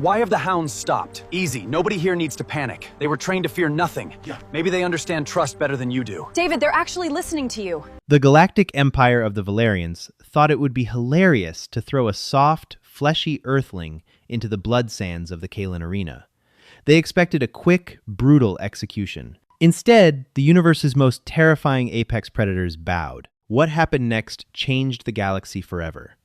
Why have the hounds stopped? Easy. Nobody here needs to panic. They were trained to fear nothing. Maybe they understand trust better than you do. David, they're actually listening to you. The galactic empire of the Valerians thought it would be hilarious to throw a soft, fleshy Earthling into the blood sands of the Kaelen Arena. They expected a quick, brutal execution. Instead, the universe's most terrifying apex predators bowed. What happened next changed the galaxy forever.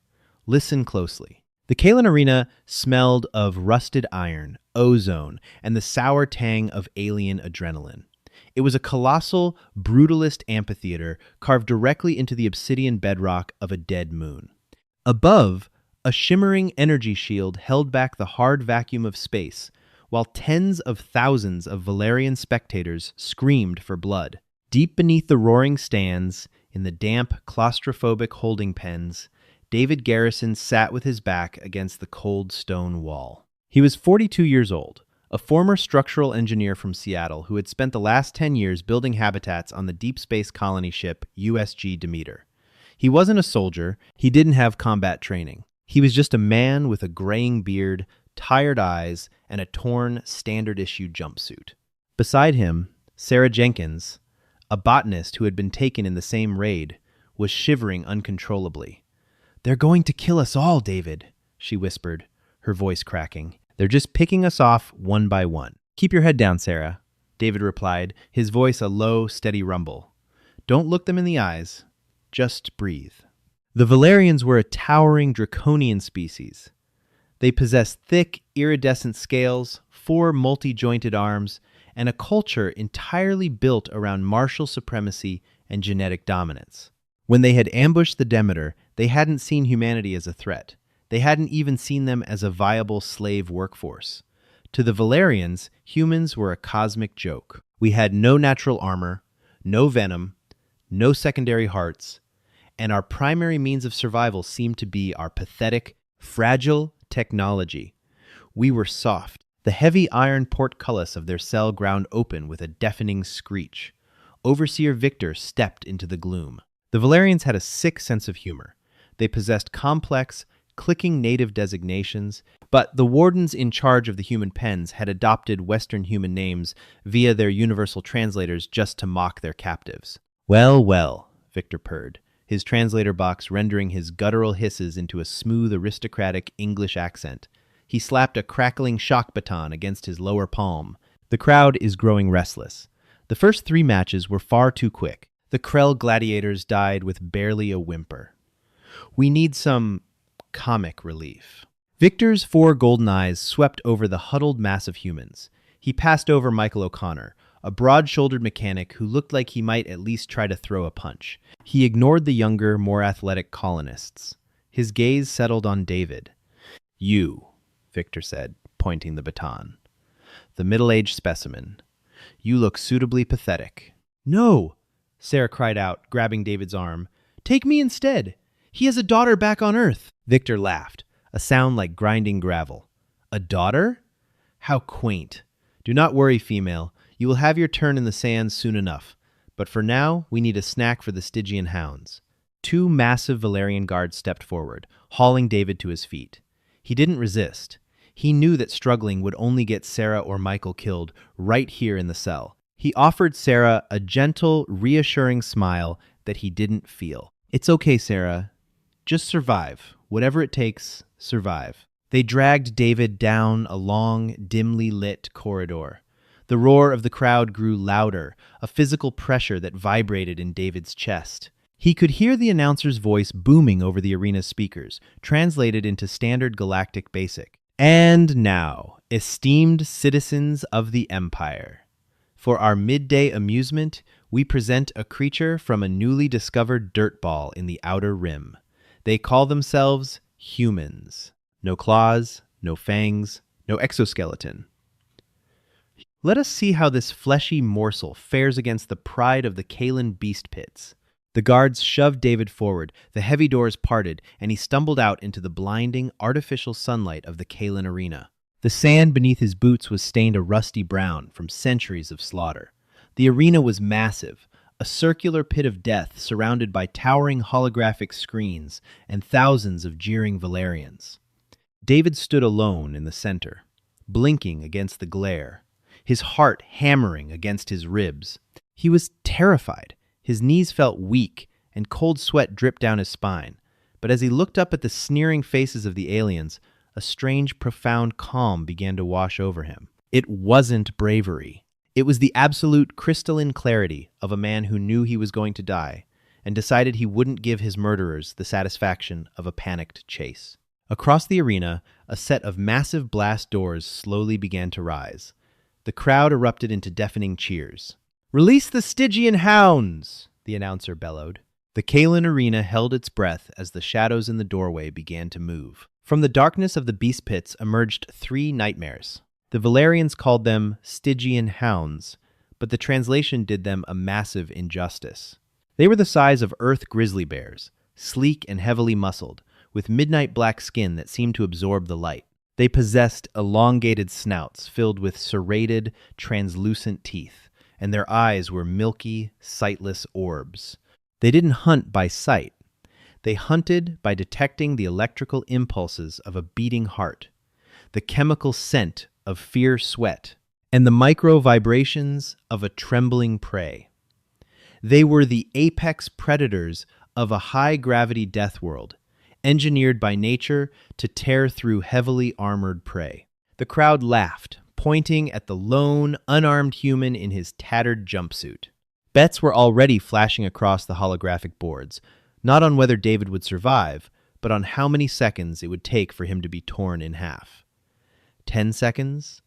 Listen closely. The Kaelen Arena smelled of rusted iron, ozone, and the sour tang of alien adrenaline. It was a colossal, brutalist amphitheater carved directly into the obsidian bedrock of a dead moon. Above, a shimmering energy shield held back the hard vacuum of space, while tens of thousands of Valerian spectators screamed for blood. Deep beneath the roaring stands, in the damp, claustrophobic holding pens, David Garrison sat with his back against the cold stone wall. He was 42 years old, a former structural engineer from Seattle who had spent the last 10 years building habitats on the deep space colony ship USG Demeter. He wasn't a soldier, he didn't have combat training. He was just a man with a graying beard, tired eyes, and a torn, standard-issue jumpsuit. Beside him, Sarah Jenkins, a botanist who had been taken in the same raid, was shivering uncontrollably. "They're going to kill us all, David," she whispered, her voice cracking. "They're just picking us off one by one." "Keep your head down, Sarah," David replied, his voice a low, steady rumble. "Don't look them in the eyes. Just breathe." The Valerians were a towering draconian species. They possessed thick, iridescent scales, 4 multi-jointed arms, and a culture entirely built around martial supremacy and genetic dominance. When they had ambushed the Demeter, they hadn't seen humanity as a threat. They hadn't even seen them as a viable slave workforce. To the Valerians, humans were a cosmic joke. We had no natural armor, no venom, no secondary hearts, and our primary means of survival seemed to be our pathetic, fragile technology. We were soft. The heavy iron portcullis of their cell ground open with a deafening screech. Overseer Victor stepped into the gloom. The Valerians had a sick sense of humor. They possessed complex, clicking native designations, but the wardens in charge of the human pens had adopted Western human names via their universal translators just to mock their captives. "Well, well," Victor purred, his translator box rendering his guttural hisses into a smooth, aristocratic English accent. He slapped a crackling shock baton against his lower palm. "The crowd is growing restless. The first 3 matches were far too quick. The Krell gladiators died with barely a whimper. We need some comic relief." Victor's 4 golden eyes swept over the huddled mass of humans. He passed over Michael O'Connor, a broad-shouldered mechanic who looked like he might at least try to throw a punch. He ignored the younger, more athletic colonists. His gaze settled on David. "You," Victor said, pointing the baton. "The middle-aged specimen. You look suitably pathetic." "No!" Sarah cried out, grabbing David's arm. "Take me instead. He has a daughter back on Earth." Victor laughed, a sound like grinding gravel. "A daughter? How quaint. Do not worry, female. You will have your turn in the sands soon enough. But for now, we need a snack for the Stygian Hounds." 2 massive Valerian guards stepped forward, hauling David to his feet. He didn't resist. He knew that struggling would only get Sarah or Michael killed right here in the cell. He offered Sarah a gentle, reassuring smile that he didn't feel. "It's okay, Sarah. Just survive. Whatever it takes, survive." They dragged David down a long, dimly lit corridor. The roar of the crowd grew louder, a physical pressure that vibrated in David's chest. He could hear the announcer's voice booming over the arena's speakers, translated into standard galactic basic. "And now, esteemed citizens of the Empire, for our midday amusement, we present a creature from a newly discovered dirt ball in the outer rim. They call themselves humans. No claws, no fangs, no exoskeleton. Let us see how this fleshy morsel fares against the pride of the Kaelen beast pits." The guards shoved David forward, the heavy doors parted, and he stumbled out into the blinding, artificial sunlight of the Kaelen Arena. The sand beneath his boots was stained a rusty brown from centuries of slaughter. The arena was massive, a circular pit of death surrounded by towering holographic screens and thousands of jeering Valerians. David stood alone in the center. blinking against the glare, his heart hammering against his ribs. He was terrified. His knees felt weak, and cold sweat dripped down his spine. But as he looked up at the sneering faces of the aliens, a strange, profound calm began to wash over him. It wasn't bravery. It was the absolute crystalline clarity of a man who knew he was going to die and decided he wouldn't give his murderers the satisfaction of a panicked chase. Across the arena, a set of massive blast doors slowly began to rise. The crowd erupted into deafening cheers. "Release the Stygian Hounds!" the announcer bellowed. The Kaelen Arena held its breath as the shadows in the doorway began to move. From the darkness of the beast pits emerged three nightmares. The Valerians called them Stygian Hounds, but the translation did them a massive injustice. They were the size of earth grizzly bears, sleek and heavily muscled, with midnight black skin that seemed to absorb the light. They possessed elongated snouts filled with serrated, translucent teeth, and their eyes were milky, sightless orbs. They didn't hunt by sight. They hunted by detecting the electrical impulses of a beating heart, the chemical scent of fierce sweat, and the micro vibrations of a trembling prey. They were the apex predators of a high-gravity Deathworld, engineered by nature to tear through heavily armored prey. The crowd laughed, pointing at the lone, unarmed human in his tattered jumpsuit. Bets were already flashing across the holographic boards, not on whether David would survive, but on how many seconds it would take for him to be torn in half. 10 seconds?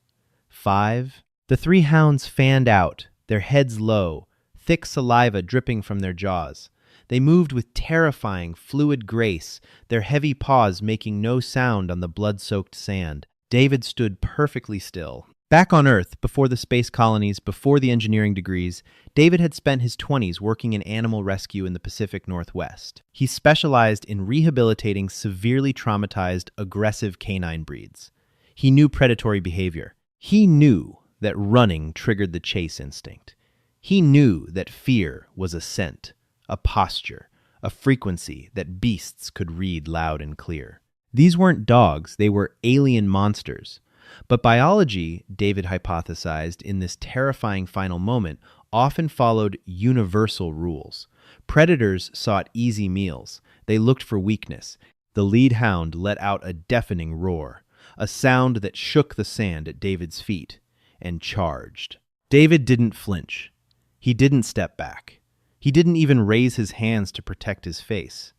5? The three hounds fanned out, their heads low, thick saliva dripping from their jaws. They moved with terrifying, fluid grace, their heavy paws making no sound on the blood-soaked sand. David stood perfectly still. Back on Earth, before the space colonies, before the engineering degrees, David had spent his 20s working in animal rescue in the Pacific Northwest. He specialized in rehabilitating severely traumatized, aggressive canine breeds. He knew predatory behavior. He knew that running triggered the chase instinct. He knew that fear was a scent, a posture, a frequency that beasts could read loud and clear. These weren't dogs, they were alien monsters. But biology, David hypothesized in this terrifying final moment, often followed universal rules. Predators sought easy meals. They looked for weakness. The lead hound let out a deafening roar, a sound that shook the sand at David's feet, and charged. David didn't flinch. He didn't step back. He didn't even raise his hands to protect his face.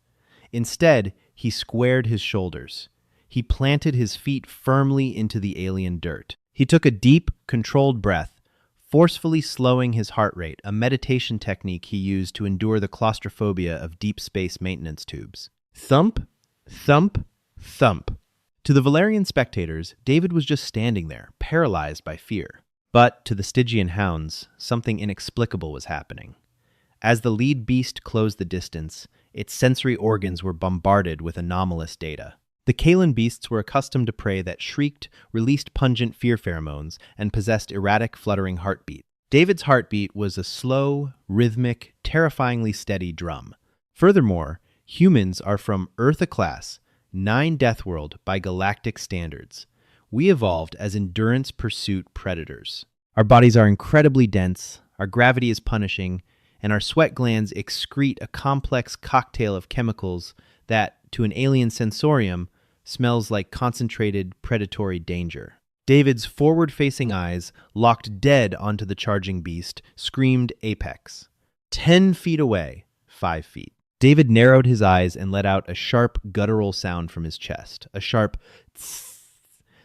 Instead, he squared his shoulders. He planted his feet firmly into the alien dirt. He took a deep, controlled breath, forcefully slowing his heart rate, a meditation technique he used to endure the claustrophobia of deep space maintenance tubes. Thump, thump, thump. To the Valerian spectators, David was just standing there, paralyzed by fear. But to the Stygian Hounds, something inexplicable was happening. As the lead beast closed the distance, its sensory organs were bombarded with anomalous data. The Kaelen beasts were accustomed to prey that shrieked, released pungent fear pheromones, and possessed erratic, fluttering heartbeat. David's heartbeat was a slow, rhythmic, terrifyingly steady drum. Furthermore, humans are from Eartha class, 9 Deathworld by galactic standards. We evolved as endurance pursuit predators. Our bodies are incredibly dense, our gravity is punishing, and our sweat glands excrete a complex cocktail of chemicals that, to an alien sensorium, smells like concentrated predatory danger. David's forward-facing eyes, locked dead onto the charging beast, screamed apex. 10 feet away, 5 feet. David narrowed his eyes and let out a sharp, guttural sound from his chest. A sharp tss,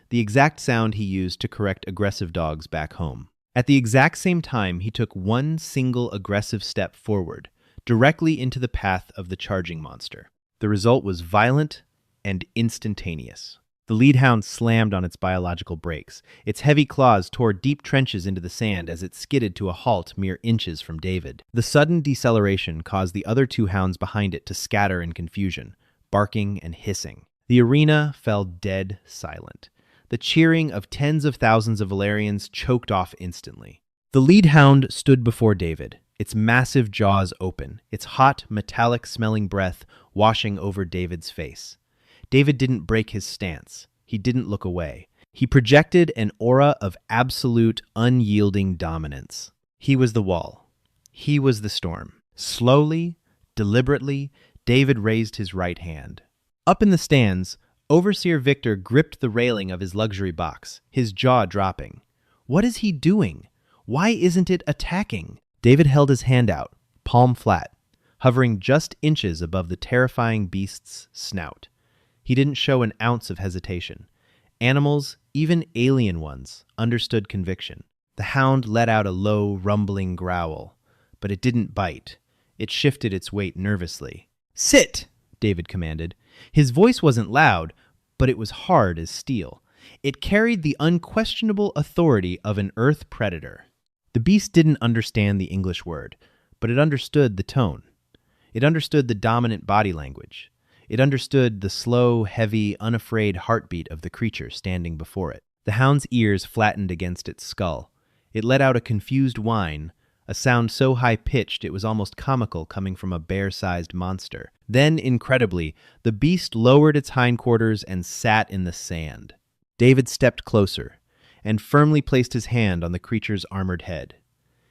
the exact sound he used to correct aggressive dogs back home. At the exact same time, he took one single aggressive step forward, directly into the path of the charging monster. The result was violent and instantaneous. The lead hound slammed on its biological brakes. Its heavy claws tore deep trenches into the sand as it skidded to a halt mere inches from David. The sudden deceleration caused the other 2 hounds behind it to scatter in confusion, barking and hissing. The arena fell dead silent. The cheering of tens of thousands of Valerians choked off instantly. The lead hound stood before David, its massive jaws open, its hot, metallic-smelling breath washing over David's face. David didn't break his stance. He didn't look away. He projected an aura of absolute, unyielding dominance. He was the wall. He was the storm. Slowly, deliberately, David raised his right hand. Up in the stands, Overseer Victor gripped the railing of his luxury box, his jaw dropping. What is he doing? Why isn't it attacking? David held his hand out, palm flat, hovering just inches above the terrifying beast's snout. He didn't show an ounce of hesitation. Animals, even alien ones, understood conviction. The hound let out a low, rumbling growl, but it didn't bite. It shifted its weight nervously. "Sit!" David commanded. His voice wasn't loud, but it was hard as steel. It carried the unquestionable authority of an earth predator. The beast didn't understand the English word, but it understood the tone. It understood the dominant body language. It understood the slow, heavy, unafraid heartbeat of the creature standing before it. The hound's ears flattened against its skull. It let out a confused whine, a sound so high-pitched it was almost comical coming from a bear-sized monster. Then, incredibly, the beast lowered its hindquarters and sat in the sand. David stepped closer and firmly placed his hand on the creature's armored head.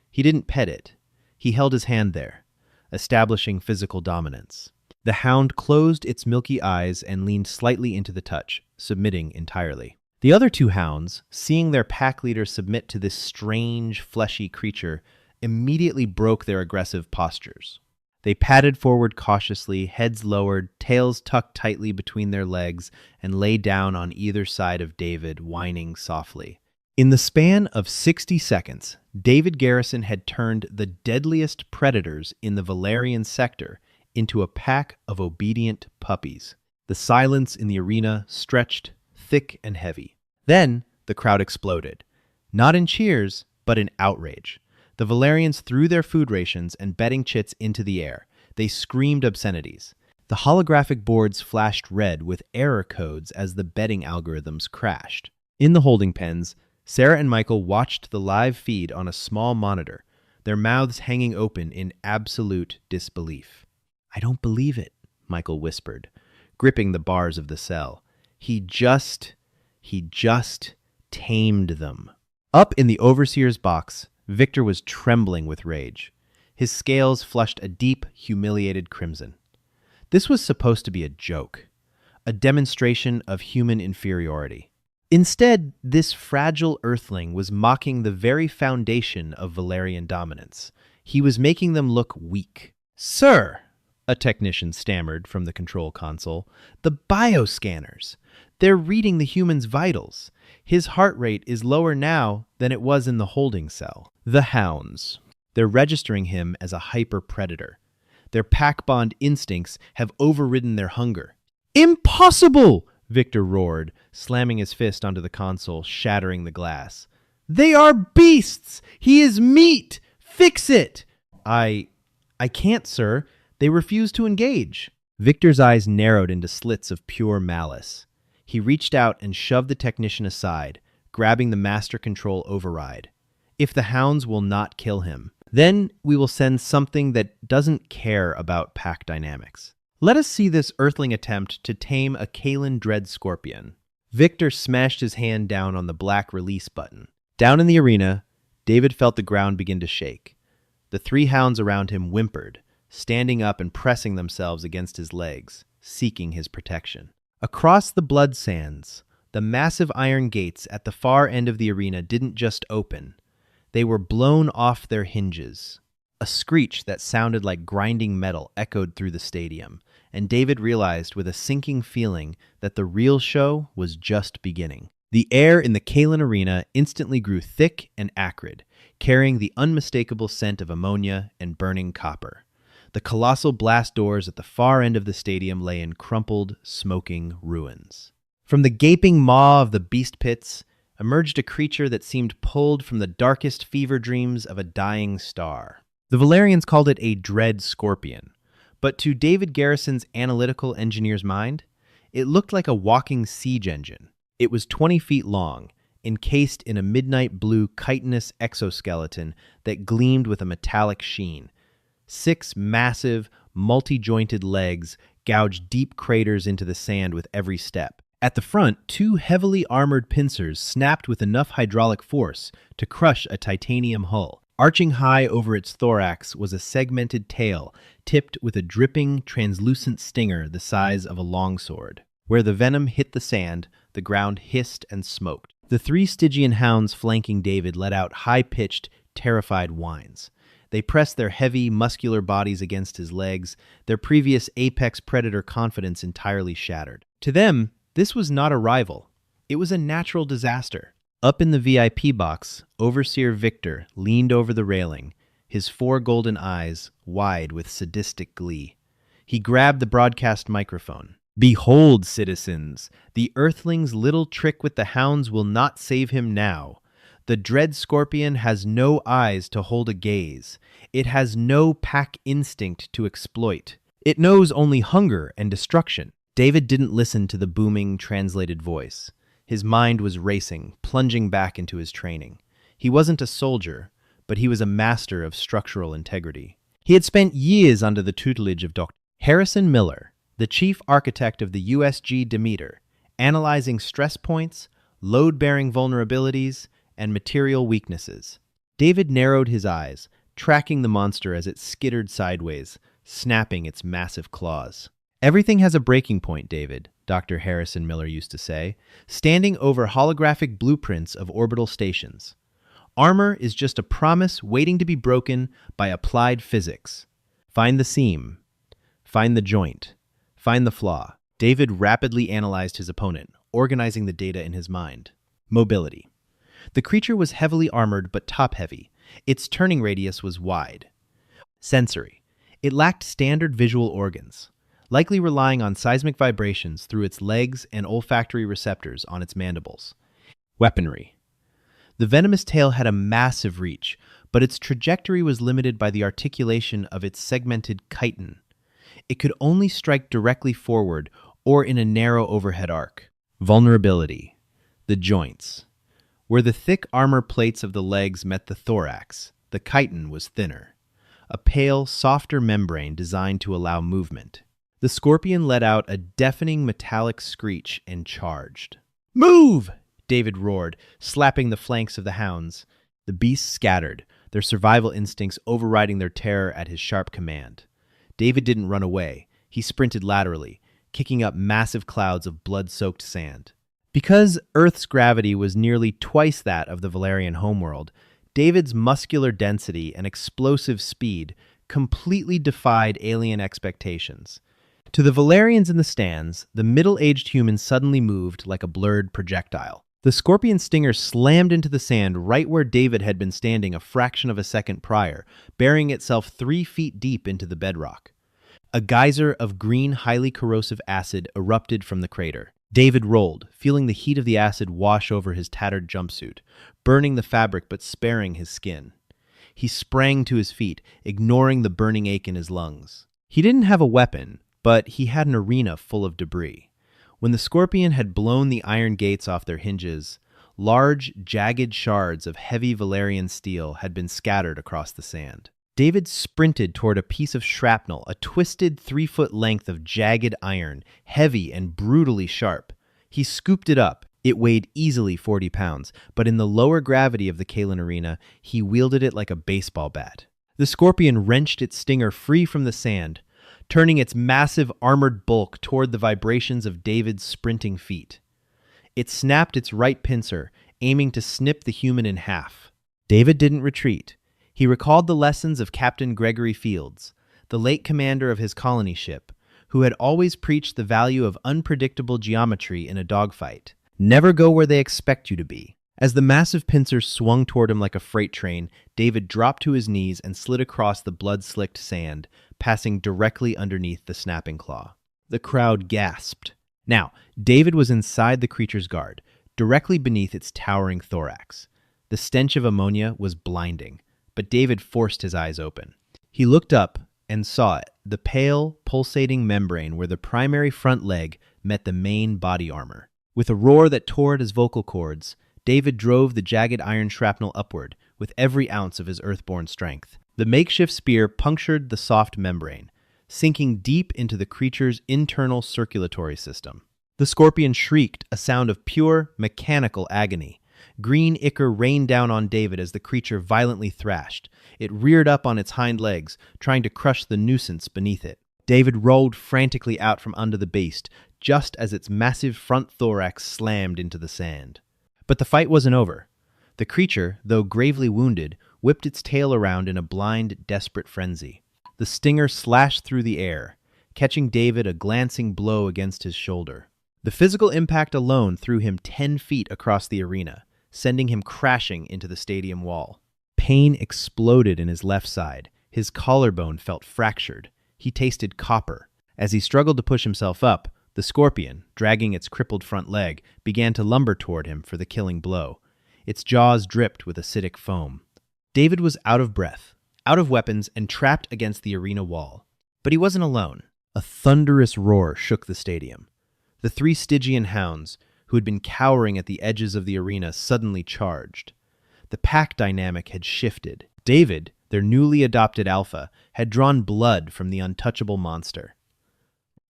He didn't pet it. He held his hand there, establishing physical dominance. The hound closed its milky eyes and leaned slightly into the touch, submitting entirely. The other two hounds, seeing their pack leader submit to this strange, fleshy creature, immediately broke their aggressive postures. They padded forward cautiously, heads lowered, tails tucked tightly between their legs, and lay down on either side of David, whining softly. In the span of 60 seconds, David Garrison had turned the deadliest predators in the Valerian sector into a pack of obedient puppies. The silence in the arena stretched, thick and heavy. Then the crowd exploded, not in cheers, but in outrage. The Valerians threw their food rations and bedding chits into the air. They screamed obscenities. The holographic boards flashed red with error codes as the betting algorithms crashed. In the holding pens, Sarah and Michael watched the live feed on a small monitor, their mouths hanging open in absolute disbelief. "I don't believe it," Michael whispered, gripping the bars of the cell. He just tamed them. Up in the overseer's box, Victor was trembling with rage. His scales flushed a deep, humiliated crimson. This was supposed to be a joke, a demonstration of human inferiority. Instead, this fragile Earthling was mocking the very foundation of Valerian dominance. He was making them look weak. "Sir," a technician stammered from the control console, "the bioscanners. They're reading the human's vitals. His heart rate is lower now than it was in the holding cell." The hounds. They're registering him as a hyper-predator. Their pack bond instincts have overridden their hunger. "Impossible!" Victor roared, slamming his fist onto the console, shattering the glass. "They are beasts! He is meat! Fix it!" I can't, sir. They refuse to engage." Victor's eyes narrowed into slits of pure malice. He reached out and shoved the technician aside, grabbing the master control override. "If the hounds will not kill him, then we will send something that doesn't care about pack dynamics. Let us see this Earthling attempt to tame a Kaelen dread scorpion." Victor smashed his hand down on the black release button. Down in the arena, David felt the ground begin to shake. The three hounds around him whimpered, standing up and pressing themselves against his legs, seeking his protection. Across the blood sands, the massive iron gates at the far end of the arena didn't just open. They were blown off their hinges. A screech that sounded like grinding metal echoed through the stadium, and David realized with a sinking feeling that the real show was just beginning. The air in the Kaelen Arena instantly grew thick and acrid, carrying the unmistakable scent of ammonia and burning copper. The colossal blast doors at the far end of the stadium lay in crumpled, smoking ruins. From the gaping maw of the beast pits emerged a creature that seemed pulled from the darkest fever dreams of a dying star. The Valerians called it a dread scorpion, but to David Garrison's analytical engineer's mind, it looked like a walking siege engine. It was 20 feet long, encased in a midnight blue chitinous exoskeleton that gleamed with a metallic sheen. 6 massive, multi-jointed legs gouged deep craters into the sand with every step. At the front, two heavily armored pincers snapped with enough hydraulic force to crush a titanium hull. Arching high over its thorax was a segmented tail, tipped with a dripping, translucent stinger the size of a longsword. Where the venom hit the sand, the ground hissed and smoked. The three Stygian hounds flanking David let out high-pitched, terrified whines. They pressed their heavy, muscular bodies against his legs, their previous apex predator confidence entirely shattered. To them, this was not a rival. It was a natural disaster. Up in the VIP box, Overseer Victor leaned over the railing, his four golden eyes wide with sadistic glee. He grabbed the broadcast microphone. "Behold, citizens, the Earthling's little trick with the hounds will not save him now. The dread scorpion has no eyes to hold a gaze. It has no pack instinct to exploit. It knows only hunger and destruction." David didn't listen to the booming, translated voice. His mind was racing, plunging back into his training. He wasn't a soldier, but he was a master of structural integrity. He had spent years under the tutelage of Dr. Harrison Miller, the chief architect of the USG Demeter, analyzing stress points, load-bearing vulnerabilities, and material weaknesses. David narrowed his eyes, tracking the monster as it skittered sideways, snapping its massive claws. "Everything has a breaking point, David," Dr. Harrison Miller used to say, standing over holographic blueprints of orbital stations. "Armor is just a promise waiting to be broken by applied physics. Find the seam. Find the joint. Find the flaw." David rapidly analyzed his opponent, organizing the data in his mind. Mobility. The creature was heavily armored but top-heavy. Its turning radius was wide. Sensory. It lacked standard visual organs, likely relying on seismic vibrations through its legs and olfactory receptors on its mandibles. Weaponry. The venomous tail had a massive reach, but its trajectory was limited by the articulation of its segmented chitin. It could only strike directly forward or in a narrow overhead arc. Vulnerability. The joints. Where the thick armor plates of the legs met the thorax, the chitin was thinner. A pale, softer membrane designed to allow movement. The scorpion let out a deafening metallic screech and charged. "Move!" David roared, slapping the flanks of the hounds. The beasts scattered, their survival instincts overriding their terror at his sharp command. David didn't run away. He sprinted laterally, kicking up massive clouds of blood-soaked sand. Because Earth's gravity was nearly twice that of the Valerian homeworld, David's muscular density and explosive speed completely defied alien expectations. To the Valerians in the stands, the middle-aged human suddenly moved like a blurred projectile. The scorpion stinger slammed into the sand right where David had been standing a fraction of a second prior, burying itself 3 feet deep into the bedrock. A geyser of green, highly corrosive acid erupted from the crater. David rolled, feeling the heat of the acid wash over his tattered jumpsuit, burning the fabric but sparing his skin. He sprang to his feet, ignoring the burning ache in his lungs. He didn't have a weapon, but he had an arena full of debris. When the scorpion had blown the iron gates off their hinges, large, jagged shards of heavy Valerian steel had been scattered across the sand. David sprinted toward a piece of shrapnel, a twisted 3-foot length of jagged iron, heavy and brutally sharp. He scooped it up. It weighed easily 40 pounds, but in the lower gravity of the Kaelen Arena, he wielded it like a baseball bat. The scorpion wrenched its stinger free from the sand, turning its massive armored bulk toward the vibrations of David's sprinting feet. It snapped its right pincer, aiming to snip the human in half. David didn't retreat. He recalled the lessons of Captain Gregory Fields, the late commander of his colony ship, who had always preached the value of unpredictable geometry in a dogfight. Never go where they expect you to be. As the massive pincer swung toward him like a freight train, David dropped to his knees and slid across the blood-slicked sand, passing directly underneath the snapping claw. The crowd gasped. Now, David was inside the creature's guard, directly beneath its towering thorax. The stench of ammonia was blinding, but David forced his eyes open. He looked up and saw it, the pale, pulsating membrane where the primary front leg met the main body armor. With a roar that tore at his vocal cords, David drove the jagged iron shrapnel upward with every ounce of his earthborn strength. The makeshift spear punctured the soft membrane, sinking deep into the creature's internal circulatory system. The scorpion shrieked, a sound of pure, mechanical agony. Green ichor rained down on David as the creature violently thrashed. It reared up on its hind legs, trying to crush the nuisance beneath it. David rolled frantically out from under the beast, just as its massive front thorax slammed into the sand. But the fight wasn't over. The creature, though gravely wounded, whipped its tail around in a blind, desperate frenzy. The stinger slashed through the air, catching David a glancing blow against his shoulder. The physical impact alone threw him 10 feet across the arena, sending him crashing into the stadium wall. Pain exploded in his left side. His collarbone felt fractured. He tasted copper. As he struggled to push himself up, the scorpion, dragging its crippled front leg, began to lumber toward him for the killing blow. Its jaws dripped with acidic foam. David was out of breath, out of weapons, and trapped against the arena wall. But he wasn't alone. A thunderous roar shook the stadium. The 3 Stygian Hounds, who had been cowering at the edges of the arena, suddenly charged. The pack dynamic had shifted. David, their newly adopted alpha, had drawn blood from the untouchable monster.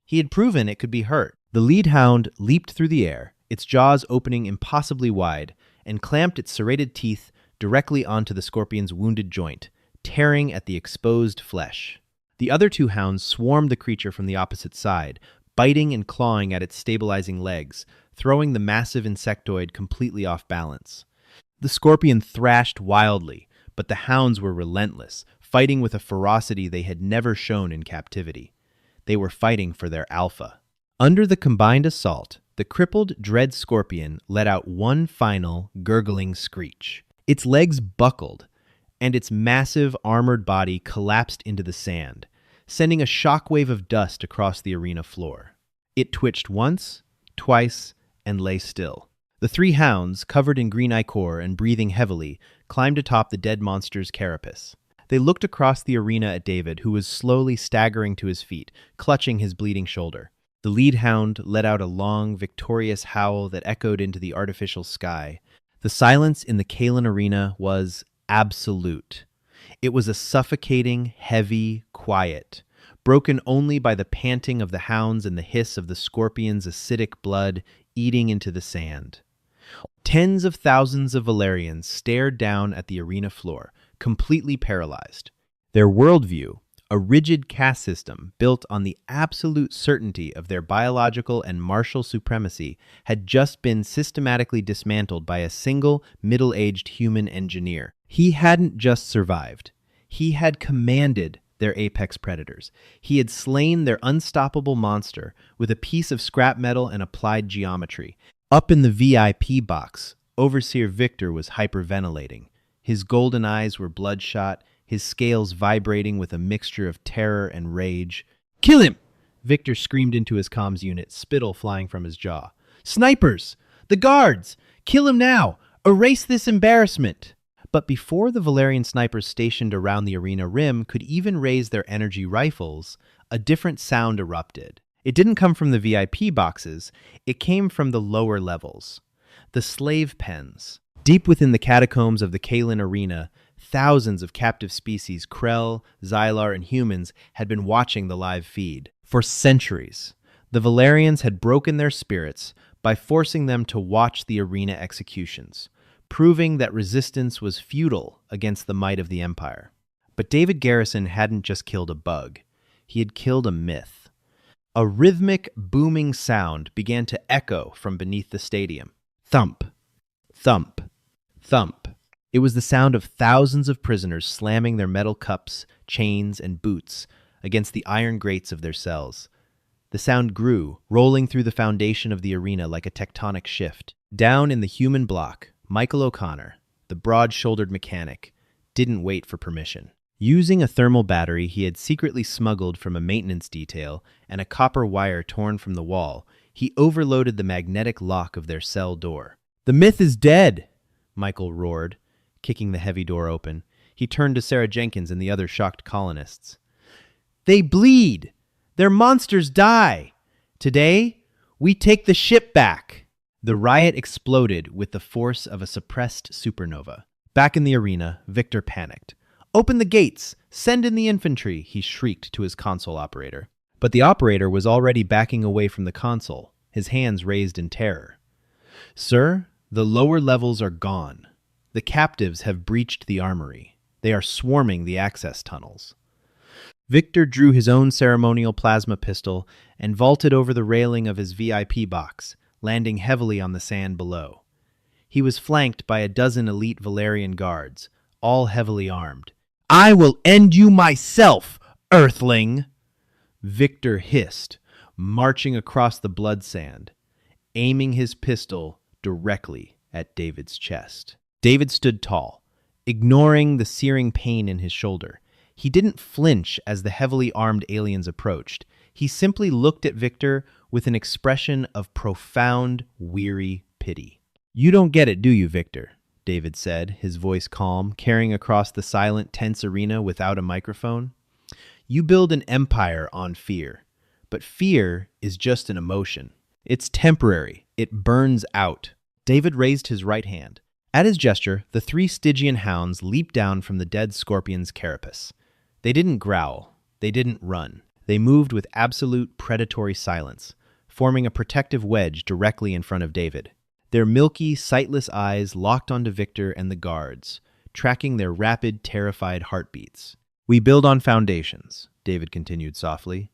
He had proven it could be hurt. The lead hound leaped through the air, its jaws opening impossibly wide, and clamped its serrated teeth directly onto the scorpion's wounded joint, tearing at the exposed flesh. The other 2 hounds swarmed the creature from the opposite side, biting and clawing at its stabilizing legs, throwing the massive insectoid completely off balance. The scorpion thrashed wildly, but the hounds were relentless, fighting with a ferocity they had never shown in captivity. They were fighting for their alpha. Under the combined assault, the crippled dread scorpion let out one final, gurgling screech. Its legs buckled, and its massive, armored body collapsed into the sand, sending a shockwave of dust across the arena floor. It twitched once, twice, and lay still. The 3 hounds, covered in green ichor and breathing heavily, climbed atop the dead monster's carapace. They looked across the arena at David, who was slowly staggering to his feet, clutching his bleeding shoulder. The lead hound let out a long, victorious howl that echoed into the artificial sky. The silence in the Kaelen Arena was absolute. It was a suffocating, heavy quiet, broken only by the panting of the hounds and the hiss of the scorpion's acidic blood eating into the sand. Tens of thousands of Valerians stared down at the arena floor, completely paralyzed. Their worldview, a rigid caste system built on the absolute certainty of their biological and martial supremacy, had just been systematically dismantled by a single middle-aged human engineer. He hadn't just survived. He had commanded their apex predators. He had slain their unstoppable monster with a piece of scrap metal and applied geometry. Up in the VIP box, Overseer Victor was hyperventilating. His golden eyes were bloodshot, his scales vibrating with a mixture of terror and rage. "Kill him!" Victor screamed into his comms unit, spittle flying from his jaw. "Snipers! The guards! Kill him now! Erase this embarrassment!" But before the Valerian snipers stationed around the arena rim could even raise their energy rifles, a different sound erupted. It didn't come from the VIP boxes, it came from the lower levels. The slave pens. Deep within the catacombs of the Kaelen Arena, thousands of captive species, Krell, Xylar, and humans, had been watching the live feed. For centuries, the Valerians had broken their spirits by forcing them to watch the arena executions, proving that resistance was futile against the might of the Empire. But David Garrison hadn't just killed a bug. He had killed a myth. A rhythmic, booming sound began to echo from beneath the stadium. Thump, thump, thump. It was the sound of thousands of prisoners slamming their metal cups, chains, and boots against the iron grates of their cells. The sound grew, rolling through the foundation of the arena like a tectonic shift. Down in the human block, Michael O'Connor, the broad-shouldered mechanic, didn't wait for permission. Using a thermal battery he had secretly smuggled from a maintenance detail and a copper wire torn from the wall, he overloaded the magnetic lock of their cell door. "The myth is dead!" Michael roared, kicking the heavy door open. He turned to Sarah Jenkins and the other shocked colonists. "They bleed! Their monsters die! Today, we take the ship back!" The riot exploded with the force of a suppressed supernova. Back in the arena, Victor panicked. "Open the gates! Send in the infantry!" he shrieked to his console operator. But the operator was already backing away from the console, his hands raised in terror. "Sir, the lower levels are gone. The captives have breached the armory. They are swarming the access tunnels." Victor drew his own ceremonial plasma pistol and vaulted over the railing of his VIP box, landing heavily on the sand below. He was flanked by a dozen elite Valerian guards, all heavily armed. "I will end you myself, Earthling!" Victor hissed, marching across the blood sand, aiming his pistol directly at David's chest. David stood tall, ignoring the searing pain in his shoulder. He didn't flinch as the heavily armed aliens approached. He simply looked at Victor with an expression of profound, weary pity. "You don't get it, do you, Victor?" David said, his voice calm, carrying across the silent, tense arena without a microphone. "You build an empire on fear, but fear is just an emotion. It's temporary. It burns out." David raised his right hand. At his gesture, the 3 Stygian Hounds leaped down from the dead scorpion's carapace. They didn't growl. They didn't run. They moved with absolute predatory silence, forming a protective wedge directly in front of David. Their milky, sightless eyes locked onto Victor and the guards, tracking their rapid, terrified heartbeats. "We build on foundations," David continued softly.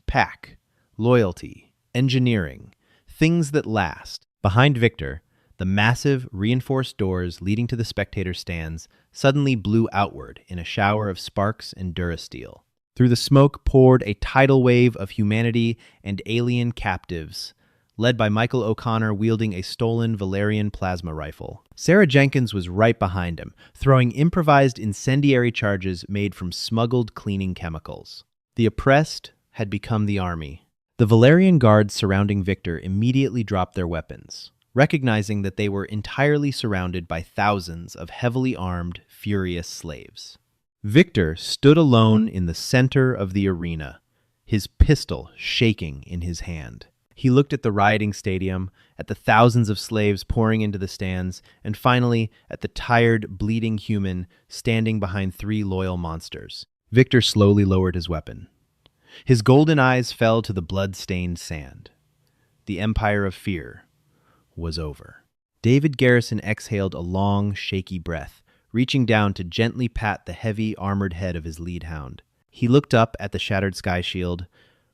"Pack, loyalty, engineering, things that last." Behind Victor, the massive, reinforced doors leading to the spectator stands suddenly blew outward in a shower of sparks and durasteel. Through the smoke poured a tidal wave of humanity and alien captives, led by Michael O'Connor wielding a stolen Valerian plasma rifle. Sarah Jenkins was right behind him, throwing improvised incendiary charges made from smuggled cleaning chemicals. The oppressed had become the army. The Valerian guards surrounding Victor immediately dropped their weapons, recognizing that they were entirely surrounded by thousands of heavily armed, furious slaves. Victor stood alone in the center of the arena, his pistol shaking in his hand. He looked at the rioting stadium, at the thousands of slaves pouring into the stands, and finally at the tired, bleeding human standing behind 3 loyal monsters. Victor slowly lowered his weapon. His golden eyes fell to the blood-stained sand. The Empire of Fear was over. David Garrison exhaled a long, shaky breath, reaching down to gently pat the heavy, armored head of his lead hound. He looked up at the shattered sky shield,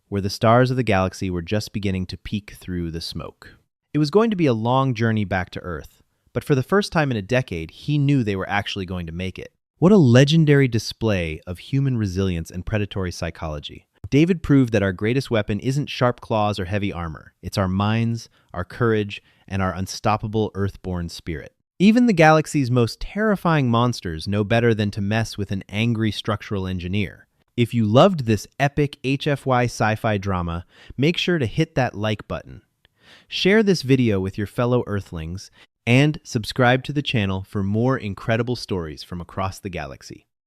where the stars of the galaxy were just beginning to peek through the smoke. It was going to be a long journey back to Earth, but for the first time in a decade, he knew they were actually going to make it. What a legendary display of human resilience and predatory psychology. David proved that our greatest weapon isn't sharp claws or heavy armor. It's our minds, our courage, and our unstoppable earthborn spirit. Even the galaxy's most terrifying monsters know better than to mess with an angry structural engineer. If you loved this epic HFY sci-fi drama, make sure to hit that like button. Share this video with your fellow Earthlings, and subscribe to the channel for more incredible stories from across the galaxy.